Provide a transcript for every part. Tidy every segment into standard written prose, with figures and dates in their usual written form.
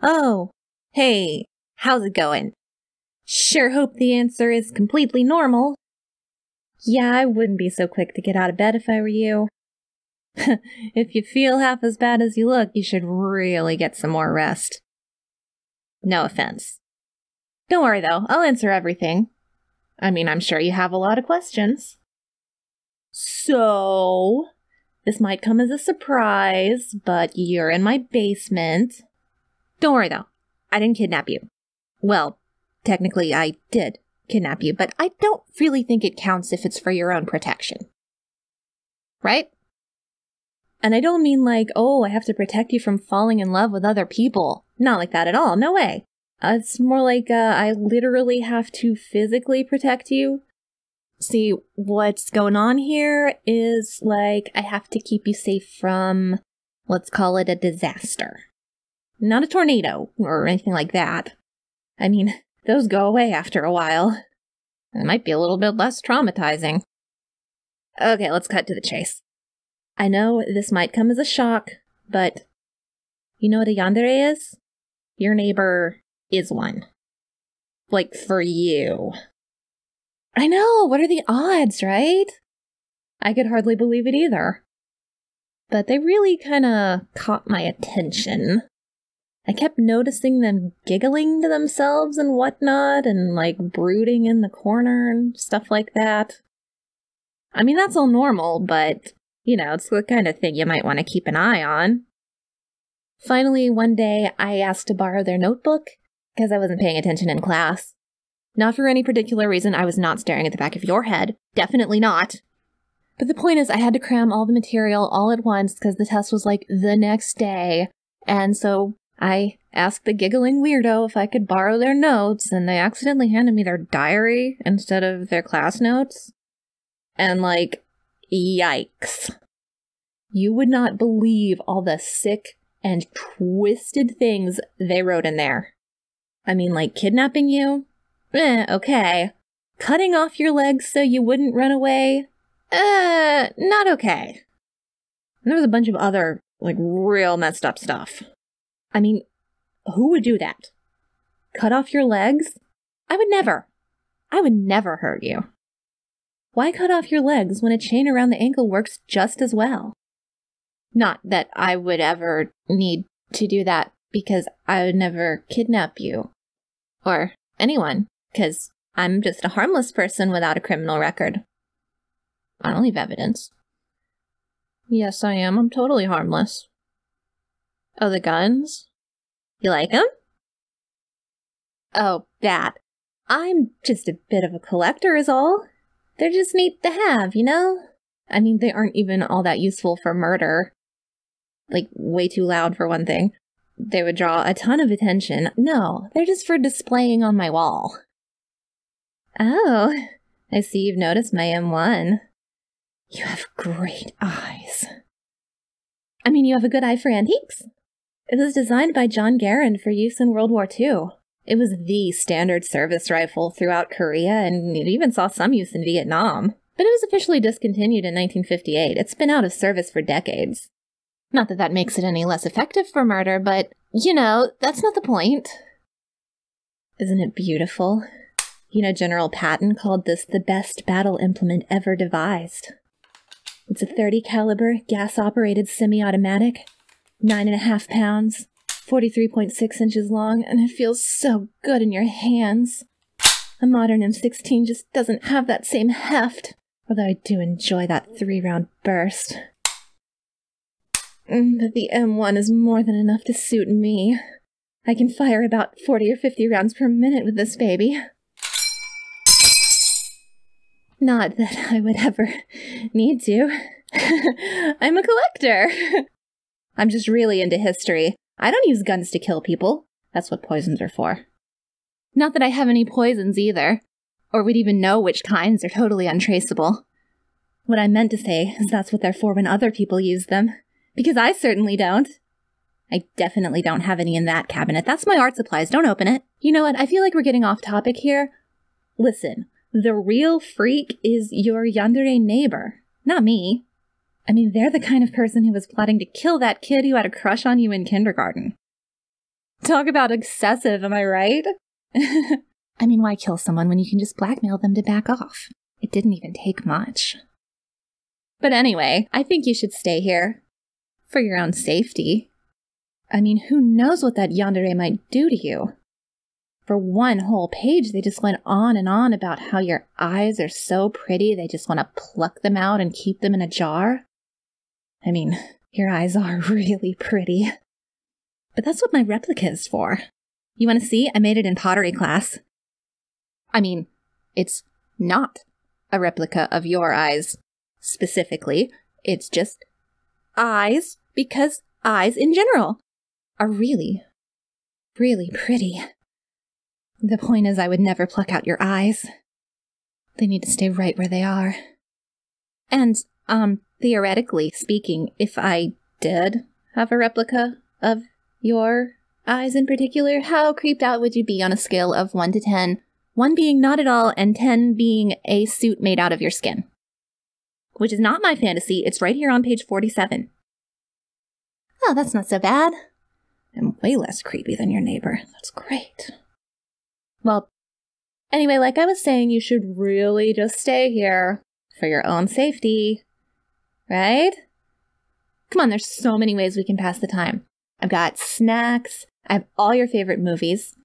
Oh, hey, how's it going? Sure hope the answer is completely normal. Yeah, I wouldn't be so quick to get out of bed if I were you. If you feel half as bad as you look, you should really get some more rest. No offense. Don't worry though, I'll answer everything. I mean, I'm sure you have a lot of questions. So, this might come as a surprise, but you're in my basement. Don't worry though, I didn't kidnap you. Well, technically I did kidnap you, but I don't really think it counts if it's for your own protection. Right? And I don't mean like, oh, I have to protect you from falling in love with other people. Not like that at all, no way. It's more like I literally have to physically protect you. See, what's going on here is like I have to keep you safe from, let's call it a disaster. Not a tornado or anything like that. I mean, those go away after a while. It might be a little bit less traumatizing. Okay, let's cut to the chase. I know this might come as a shock, but you know what a yandere is? Your neighbor is one. Like, for you. I know, what are the odds, right? I could hardly believe it either. But they really kinda caught my attention. I kept noticing them giggling to themselves and whatnot, and like brooding in the corner and stuff like that. I mean, that's all normal, but, you know, it's the kind of thing you might want to keep an eye on. Finally, one day, I asked to borrow their notebook, because I wasn't paying attention in class. Not for any particular reason, I was not staring at the back of your head. Definitely not. But the point is, I had to cram all the material all at once, because the test was like the next day, and so I asked the giggling weirdo if I could borrow their notes, and they accidentally handed me their diary instead of their class notes. And like, yikes. You would not believe all the sick and twisted things they wrote in there. I mean, like kidnapping you? Okay. Cutting off your legs so you wouldn't run away? Not okay. And there was a bunch of other, like, real messed up stuff. I mean, who would do that? Cut off your legs? I would never hurt you. Why cut off your legs when a chain around the ankle works just as well? Not that I would ever need to do that, because I would never kidnap you. Or anyone, because I'm just a harmless person without a criminal record. I don't leave evidence. Yes, I am. I'm totally harmless. Oh, the guns? You like them? Oh, that. I'm just a bit of a collector is all. They're just neat to have, you know? I mean, they aren't even all that useful for murder. Like, way too loud for one thing. They would draw a ton of attention. No, they're just for displaying on my wall. Oh, I see you've noticed my M1. You have great eyes. I mean, you have a good eye for antiques. It was designed by John Garand for use in World War II. It was the standard service rifle throughout Korea, and it even saw some use in Vietnam. But it was officially discontinued in 1958. It's been out of service for decades. Not that that makes it any less effective for murder, but, you know, that's not the point. Isn't it beautiful? You know, General Patton called this the best battle implement ever devised. It's a .30 caliber, gas-operated semi-automatic, 9.5 pounds, 43.6 inches long, and it feels so good in your hands. A modern M16 just doesn't have that same heft, although I do enjoy that 3-round burst. But the M1 is more than enough to suit me. I can fire about 40 or 50 rounds per minute with this baby. Not that I would ever need to. I'm a collector. I'm just really into history. I don't use guns to kill people. That's what poisons are for. Not that I have any poisons either, or would even know which kinds are totally untraceable. What I meant to say is that's what they're for when other people use them. Because I certainly don't. I definitely don't have any in that cabinet. That's my art supplies. Don't open it. You know what? I feel like we're getting off topic here. Listen, the real freak is your yandere neighbor, not me. I mean, they're the kind of person who was plotting to kill that kid who had a crush on you in kindergarten. Talk about excessive, am I right? I mean, why kill someone when you can just blackmail them to back off? It didn't even take much. But anyway, I think you should stay here. For your own safety. I mean, who knows what that Yandere might do to you? For one whole page, they just went on and on about how your eyes are so pretty, they just want to pluck them out and keep them in a jar. I mean, your eyes are really pretty. But that's what my replica is for. You want to see? I made it in pottery class. I mean, it's not a replica of your eyes specifically. It's just eyes, because eyes in general are really, really pretty. The point is I would never pluck out your eyes. They need to stay right where they are. And, theoretically speaking, if I did have a replica of your eyes in particular, how creeped out would you be on a scale of 1 to 10? 1 being not at all, and 10 being a suit made out of your skin. Which is not my fantasy, it's right here on page 47. Oh, that's not so bad. I'm way less creepy than your neighbor. That's great. Well, anyway, like I was saying, you should really just stay here for your own safety. Right? Come on, there's so many ways we can pass the time. I've got snacks. I have all your favorite movies.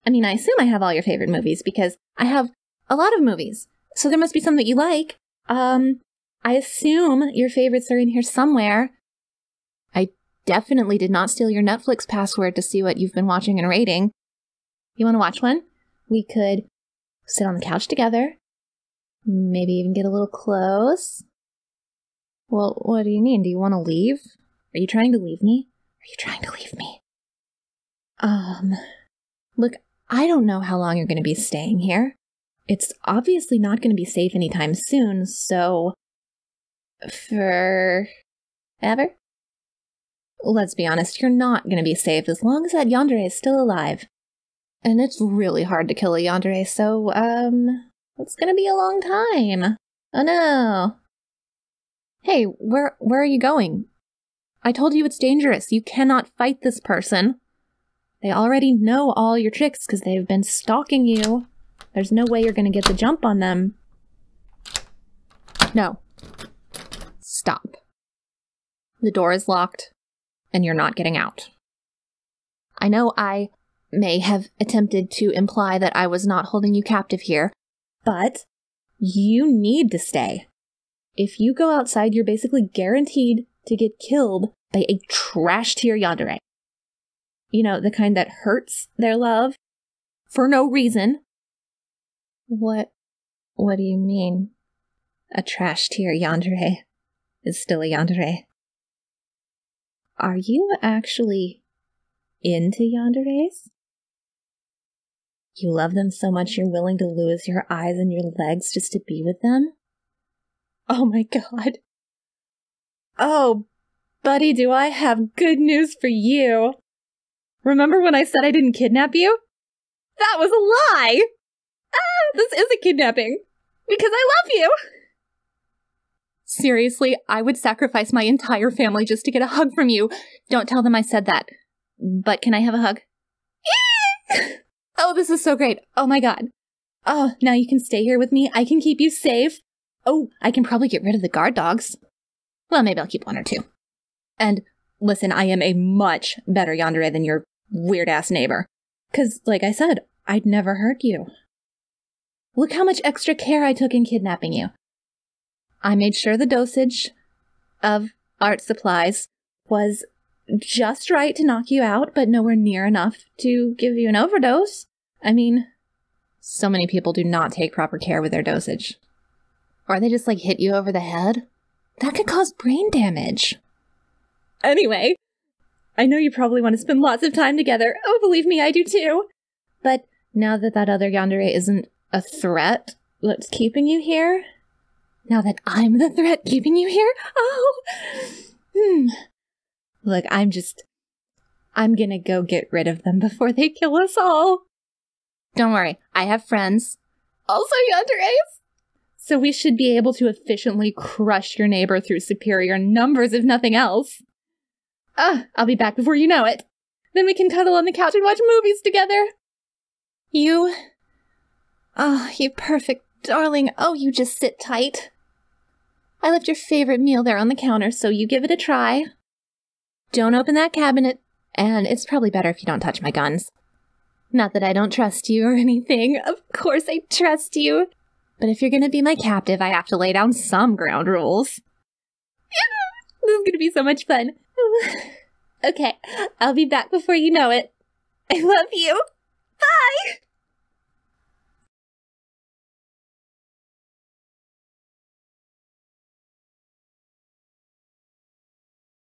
I mean, I assume I have all your favorite movies because I have a lot of movies. So there must be some that you like. I assume your favorites are in here somewhere. I definitely did not steal your Netflix password to see what you've been watching and rating. You want to watch one? We could sit on the couch together. Maybe even get a little close. Well, what do you mean? Do you want to leave? Are you trying to leave me? Are you trying to leave me? Look, I don't know how long you're going to be staying here. It's obviously not going to be safe anytime soon, so... Forever? Let's be honest, you're not going to be safe as long as that Yandere is still alive. And it's really hard to kill a Yandere, so, it's going to be a long time. Oh no. Hey, where are you going? I told you it's dangerous. You cannot fight this person. They already know all your tricks because they've been stalking you. There's no way you're going to get the jump on them. No. Stop. The door is locked, and you're not getting out. I know I may have attempted to imply that I was not holding you captive here, but you need to stay. If you go outside, you're basically guaranteed to get killed by a trash-tier Yandere. You know, the kind that hurts their love for no reason. What do you mean? A trash-tier Yandere is still a Yandere. Are you actually into Yanderes? You love them so much you're willing to lose your eyes and your legs just to be with them? Oh my god. Oh, buddy, do I have good news for you. Remember when I said I didn't kidnap you? That was a lie! This isn't kidnapping. Because I love you! Seriously, I would sacrifice my entire family just to get a hug from you. Don't tell them I said that. But can I have a hug? Oh, this is so great. Oh my god. Oh, now you can stay here with me. I can keep you safe. Oh, I can probably get rid of the guard dogs. Well, maybe I'll keep 1 or 2. And listen, I am a much better Yandere than your weird-ass neighbor. 'Cause, like I said, I'd never hurt you. Look how much extra care I took in kidnapping you. I made sure the dosage of art supplies was just right to knock you out, but nowhere near enough to give you an overdose. I mean, so many people do not take proper care with their dosage. Or they just, hit you over the head. That could cause brain damage. Anyway, I know you probably want to spend lots of time together. Oh, believe me, I do too. But now that that other Yandere isn't a threat that's keeping you here, now that I'm the threat keeping you here, Look, I'm gonna go get rid of them before they kill us all. Don't worry, I have friends. Also Yanderes. So we should be able to efficiently crush your neighbor through superior numbers, if nothing else. I'll be back before you know it. Then we can cuddle on the couch and watch movies together. You... Oh, you perfect darling. Oh, you just sit tight. I left your favorite meal there on the counter, so you give it a try. Don't open that cabinet, and it's probably better if you don't touch my guns. Not that I don't trust you or anything. Of course I trust you. But if you're gonna be my captive, I have to lay down some ground rules. This is gonna be so much fun. Okay, I'll be back before you know it. I love you. Bye!